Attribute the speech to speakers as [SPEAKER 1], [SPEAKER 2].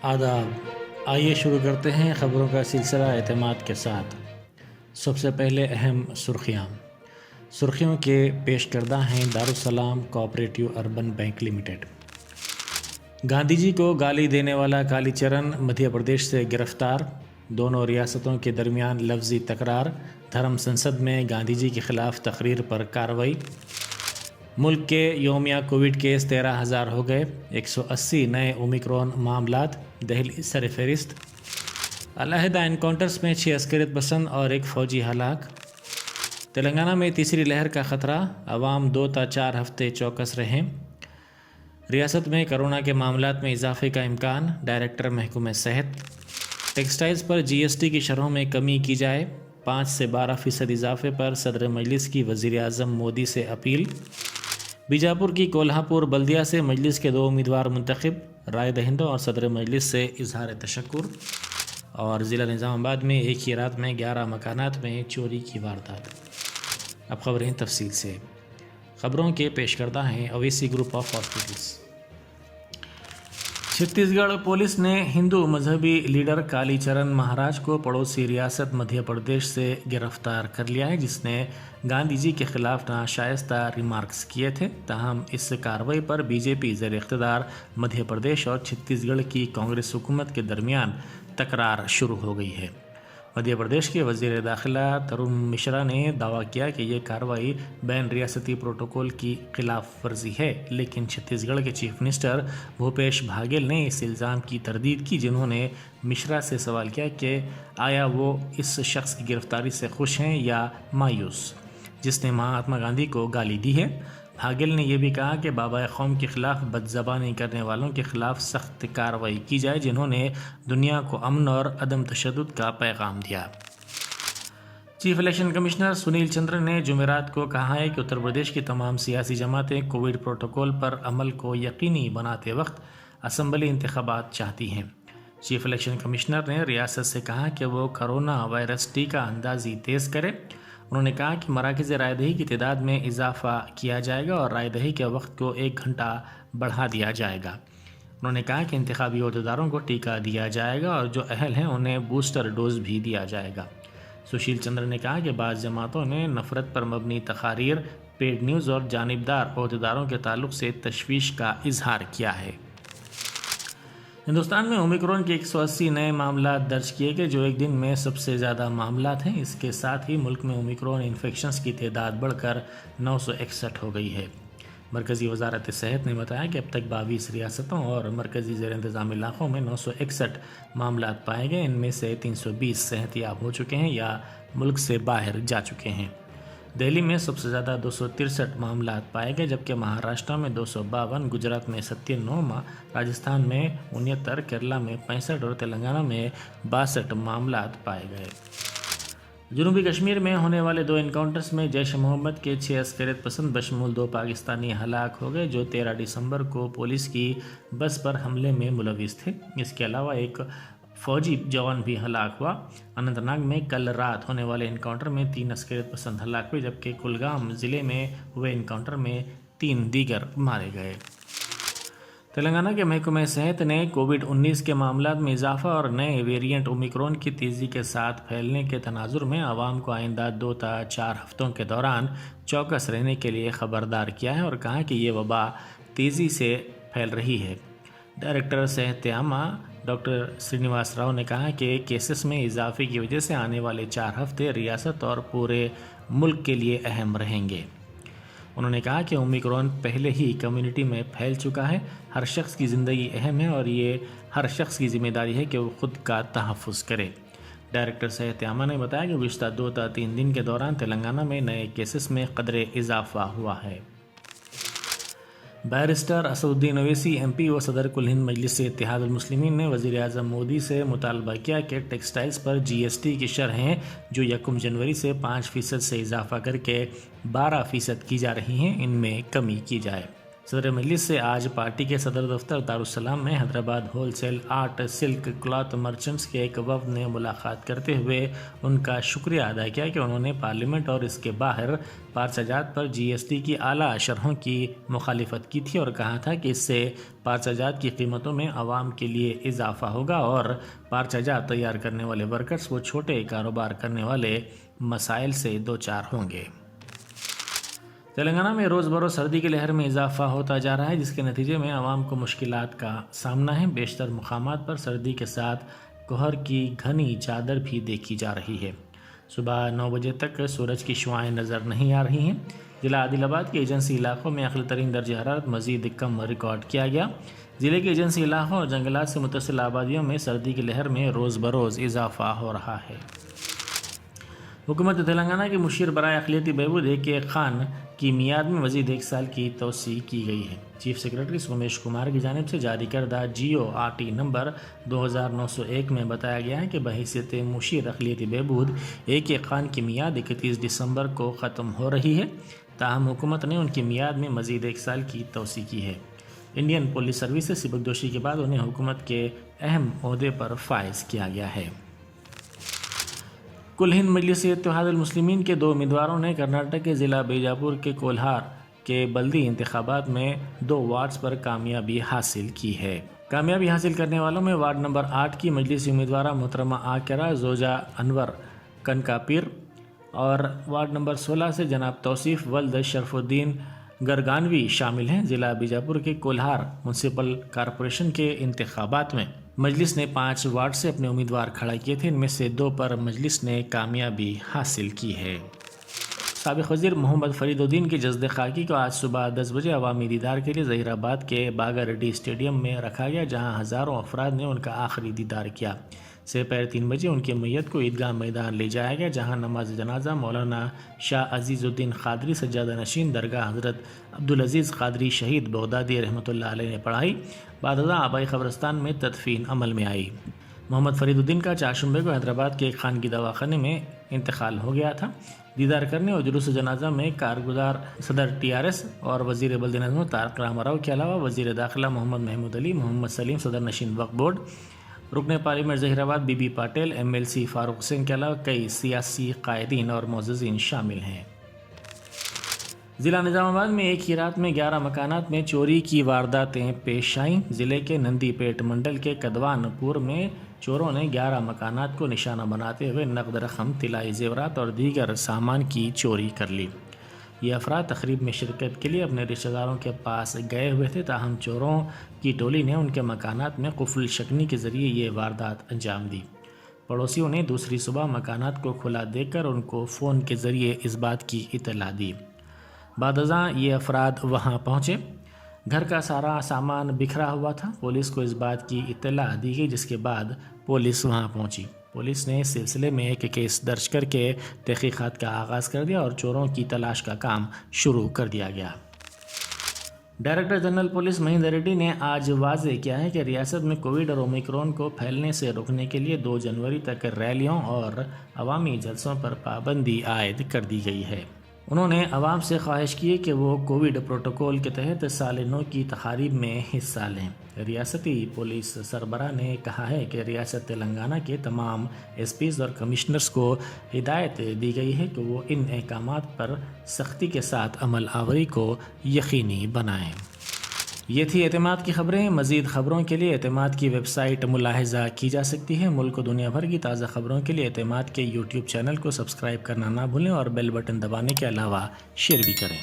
[SPEAKER 1] آداب، آئیے شروع کرتے ہیں خبروں کا سلسلہ اعتماد کے ساتھ۔ سب سے پہلے اہم سرخیوں کے پیش کردہ ہیں Darussalam cooperative urban bank limited. Gandhi ji کو گالی دینے والا کالی چرن مدھیہ پردیش سے گرفتار، دونوں ریاستوں کے درمیان لفظی تکرار، دھرم سنسد میں گاندھی جی کے خلاف تقریر پر کارروائی۔ ملک کے یومیہ کووڈ کیس 13,000 ہو گئے، 180 نئے اومیکرون معاملات، دہلی سر فہرست۔ علیحدہ انکاؤنٹرز میں 6 عسکریت پسند اور 1 فوجی ہلاک۔ تلنگانہ میں تیسری لہر کا خطرہ، عوام 2 تا 4 ہفتے چوکس رہیں۔ ریاست میں کرونا کے معاملات میں اضافے کا امکان، ڈائریکٹر محکمہ صحت۔ ٹیکسٹائلز پر GST کی شرحوں میں کمی کی جائے، 5 سے 12% اضافے پر صدر مجلس کی وزیر اعظم مودی سے اپیل۔ بیجاپور کی کولہاپور بلدیہ سے مجلس کے 2 امیدوار منتخب، رائے دہندوں اور صدر مجلس سے اظہار تشکر۔ اور ضلع نظام آباد میں ایک ہی رات میں 11 مکانات میں چوری کی واردات۔ اب خبریں تفصیل سے۔ خبروں کے پیش کردہ ہیں اویسی گروپ آف ہاسپٹلس۔ چھتیس گڑھ پولیس نے ہندو مذہبی لیڈر کالی چرن مہاراج کو پڑوسی ریاست مدھیہ پردیش سے گرفتار کر لیا ہے، جس نے گاندھی جی کے خلاف ناشائستہ ریمارکس کیے تھے۔ تاہم اس کارروائی پر BJP زیر اقتدار مدھیہ پردیش اور چھتیس گڑھ کی کانگریس حکومت کے درمیان تکرار شروع ہو گئی ہے۔ مدھیہ پردیش کے وزیر داخلہ ترون مشرا نے دعویٰ کیا کہ یہ کارروائی بین ریاستی پروٹوکول کی خلاف ورزی ہے، لیکن چھتیس گڑھ کے چیف منسٹر بھوپیش باگھیل نے اس الزام کی تردید کی، جنہوں نے مشرا سے سوال کیا کہ آیا وہ اس شخص کی گرفتاری سے خوش ہیں یا مایوس، جس نے مہاتما گاندھی کو گالی دی ہے۔ باگھیل نے یہ بھی کہا کہ بابائے قوم کے خلاف بدزبانی کرنے والوں کے خلاف سخت کارروائی کی جائے، جنہوں نے دنیا کو امن اور عدم تشدد کا پیغام دیا۔ Chief election commissioner Sunil Chandra نے جمعرات کو کہا ہے کہ اتر پردیش کی تمام سیاسی جماعتیں کووڈ پروٹوکول پر عمل کو یقینی بناتے وقت اسمبلی انتخابات چاہتی ہیں۔ چیف الیکشن کمشنر نے ریاست سے کہا کہ وہ کرونا وائرس ٹیکہ اندازی تیز کرے۔ انہوں نے کہا کہ مراکز رائے دہی کی تعداد میں اضافہ کیا جائے گا اور رائے دہی کے وقت کو 1 گھنٹہ بڑھا دیا جائے گا۔ انہوں نے کہا کہ انتخابی عہدیداروں کو ٹیکہ دیا جائے گا اور جو اہل ہیں انہیں بوسٹر ڈوز بھی دیا جائے گا۔ سشیل چندر نے کہا کہ بعض جماعتوں نے نفرت پر مبنی تقاریر، پیڈ نیوز اور جانبدار عہدیداروں کے تعلق سے تشویش کا اظہار کیا ہے۔ ہندوستان میں اومیکرون کے 180 نئے معاملات درج کیے گئے، جو ایک دن میں سب سے زیادہ معاملات ہیں۔ اس کے ساتھ ہی ملک میں اومیکرون انفیکشنز کی تعداد بڑھ کر 961 ہو گئی ہے۔ مرکزی وزارت صحت نے بتایا کہ اب تک 22 ریاستوں اور مرکزی زیر انتظام علاقوں میں 961 معاملات پائے گئے۔ ان میں سے 320 صحت یاب ہو چکے ہیں یا ملک سے باہر جا چکے ہیں۔ دہلی میں سب سے زیادہ 263 معاملات پائے گئے، جبکہ مہاراشٹر میں 252، گجرات میں 97، راجستھان میں 69، کیرلا میں 65 اور تلنگانہ میں 62 معاملات پائے گئے۔ جنوبی کشمیر میں ہونے والے 2 انکاؤنٹرز میں جیش محمد کے 6 عسکریت پسند بشمول 2 پاکستانی ہلاک ہو گئے، جو 13 دسمبر کو پولیس کی بس پر حملے میں ملوث تھے۔ اس کے علاوہ ایک فوجی جوان بھی ہلاک ہوا۔ اننت ناگ میں کل رات ہونے والے انکاؤنٹر میں 3 عسکریت پسند ہلاک ہوئے، جبکہ کلگام ضلع میں ہوئے انکاؤنٹر میں 3 دیگر مارے گئے۔ تلنگانہ کے محکمہ صحت نے کووڈ-19 کے معاملات میں اضافہ اور نئے ویریئنٹ اومیکرون کی تیزی کے ساتھ پھیلنے کے تناظر میں عوام کو آئندہ 2 تا 4 ہفتوں کے دوران چوکس رہنے کے لیے خبردار کیا ہے اور کہا کہ یہ وبا تیزی سے پھیل رہی ہے۔ ڈائریکٹر صحت عامہ ڈاکٹر سرینواس راؤ نے کہا کہ کیسز میں اضافے کی وجہ سے آنے والے 4 ہفتے ریاست اور پورے ملک کے لیے اہم رہیں گے۔ انہوں نے کہا کہ اومیکرون پہلے ہی کمیونٹی میں پھیل چکا ہے، ہر شخص کی زندگی اہم ہے اور یہ ہر شخص کی ذمہ داری ہے کہ وہ خود کا تحفظ کرے۔ ڈائریکٹر صحت عامہ نے بتایا کہ گزشتہ 2 تا 3 دن کے دوران تلنگانہ میں نئے کیسز میں قدرے اضافہ ہوا ہے۔ بیرسٹر اسدالدین اویسی MP و صدر کل ہند مجلس اتحاد المسلمین نے وزیر اعظم مودی سے مطالبہ کیا کہ ٹیکسٹائلز پر GST کی شرحیں جو 1 جنوری سے 5% سے اضافہ کر کے 12% کی جا رہی ہیں، ان میں کمی کی جائے۔ صدر مجلس سے آج پارٹی کے صدر دفتر دارالسلام میں Hyderabad wholesale art silk cloth merchants کے ایک وفد نے ملاقات کرتے ہوئے ان کا شکریہ ادا کیا کہ انہوں نے پارلیمنٹ اور اس کے باہر پارچہ جات پر جی ایس ٹی کی اعلیٰ شرحوں کی مخالفت کی تھی اور کہا تھا کہ اس سے پارچہ جات کی قیمتوں میں عوام کے لیے اضافہ ہوگا اور پارچہ جات تیار کرنے والے ورکرز وہ چھوٹے کاروبار کرنے والے مسائل سے دوچار ہوں گے۔ تلنگانہ میں روز بروز سردی کی لہر میں اضافہ ہوتا جا رہا ہے، جس کے نتیجے میں عوام کو مشکلات کا سامنا ہے۔ بیشتر مقامات پر سردی کے ساتھ کوہر کی گھنی چادر بھی دیکھی جا رہی ہے۔ صبح 9 بجے تک سورج کی شعاعیں نظر نہیں آ رہی ہیں۔ ضلع عادل آباد کے ایجنسی علاقوں میں اقل ترین درجہ حرارت مزید کم ریکارڈ کیا گیا۔ ضلع کے ایجنسی علاقوں اور جنگلات سے متصل آبادیوں میں سردی کی لہر میں روز بروز اضافہ ہو رہا ہے۔ حکومت تلنگانہ کے مشیر برائے اقلیتی بہبود اے.کے. خان کی میعاد میں مزید 1 سال کی توسیع کی گئی ہے۔ چیف سیکرٹری سومیش کمار کی جانب سے جاری کردہ GORT نمبر 2901 میں بتایا گیا ہے کہ بحیثیت مشیر اقلیتی بہبود اے.کے. خان کی میعاد 31 دسمبر کو ختم ہو رہی ہے، تاہم حکومت نے ان کی میعاد میں مزید 1 سال کی توسیع کی ہے۔ انڈین پولیس سروس سے سبکدوشی کے بعد انہیں حکومت کے اہم عہدے پر فائز کیا گیا ہے۔ کل ہند مجلس اتحاد المسلمین کے 2 امیدواروں نے کرناٹک کے ضلع بیجاپور کے کولہار کے بلدی انتخابات میں 2 وارڈز پر کامیابی حاصل کی ہے۔ کامیابی حاصل کرنے والوں میں وارڈ نمبر 8 کی مجلسی امیدوارہ محترمہ عاقرہ زوجہ انور کنکاپیر اور وارڈ نمبر 16 سے جناب توصیف ولد شرف الدین گرگانوی شامل ہیں۔ ضلع بیجاپور کے کولہار میونسپل کارپوریشن کے انتخابات میں مجلس نے 5 وارڈ سے اپنے امیدوار کھڑا کیے تھے، ان میں سے 2 پر مجلس نے کامیابی حاصل کی ہے۔ سابق وزیر محمد فرید الدین کی جسد خاکی کو آج صبح 10 بجے عوامی دیدار کے لیے ظہیر آباد کے باگا ریڈی اسٹیڈیم میں رکھا گیا، جہاں ہزاروں افراد نے ان کا آخری دیدار کیا۔ سپہر 3 بجے ان کی میت کو عیدگاہ میدان لے جایا گیا، جہاں نماز جنازہ مولانا شاہ عزیز الدین قادری سجادہ نشین درگاہ حضرت عبدالعزیز قادری شہید بغدادی رحمۃ اللہ علیہ نے پڑھائی۔ بعد ازاں آبائی قبرستان میں تدفین عمل میں آئی۔ محمد فرید الدین کا چاشمبے کو حیدرآباد کے ایک خانگی دواخانے میں انتقال ہو گیا تھا۔ دیدار کرنے اور جلوس جنازہ میں کارگزار صدر TRS اور وزیر بلدی نظم تارک راما راؤ کے علاوہ وزیر داخلہ محمد محمود علی، محمد سلیم صدر نشین وقف بورڈ، رکن پارلیمنٹ ظہیر آباد بی پاٹل، MLC فاروق حسین کے علاوہ کئی سیاسی قائدین اور معززین شامل ہیں۔ ضلع نظام آباد میں ایک ہی رات میں 11 مکانات میں چوری کی وارداتیں پیش آئیں۔ ضلع کے نندی پیٹ منڈل کے کدوان پور میں چوروں نے 11 مکانات کو نشانہ بناتے ہوئے نقد رقم، طلائی زیورات اور دیگر سامان کی چوری کر لی۔ یہ افراد تقریب میں شرکت کے لیے اپنے رشتہ داروں کے پاس گئے ہوئے تھے، تاہم چوروں کی ٹولی نے ان کے مکانات میں قفل شکنی کے ذریعے یہ واردات انجام دی۔ پڑوسیوں نے دوسری صبح مکانات کو کھلا دیکھ کر ان کو فون کے ذریعے اس بات کی اطلاع دی۔ بعد ازاں یہ افراد وہاں پہنچے۔ گھر کا سارا سامان بکھرا ہوا تھا۔ پولیس کو اس بات کی اطلاع دی گئی، جس کے بعد پولیس وہاں پہنچی۔ پولیس نے اس سلسلے میں ایک کیس درج کر کے تحقیقات کا آغاز کر دیا اور چوروں کی تلاش کا کام شروع کر دیا گیا۔ Director general police Mahendra ready نے آج واضح کیا ہے کہ ریاست میں کووڈ اور اومیکرون کو پھیلنے سے روکنے کے لیے 2 جنوری تک ریلیوں اور عوامی جلسوں پر پابندی عائد کر دی گئی ہے۔ انہوں نے عوام سے خواہش کی کہ وہ کووڈ پروٹوکول کے تحت سال نو کی تقاریب میں حصہ لیں۔ ریاستی پولیس سربراہ نے کہا ہے کہ ریاست تلنگانہ کے تمام SPs اور کمشنرز کو ہدایت دی گئی ہے کہ وہ ان احکامات پر سختی کے ساتھ عمل آوری کو یقینی بنائیں۔ یہ تھی اعتماد کی خبریں۔ مزید خبروں کے لیے اعتماد کی ویب سائٹ ملاحظہ کی جا سکتی ہے۔ ملک و دنیا بھر کی تازہ خبروں کے لیے اعتماد کے YouTube چینل کو سبسکرائب کرنا نہ بھولیں اور بیل بٹن دبانے کے علاوہ شیئر بھی کریں۔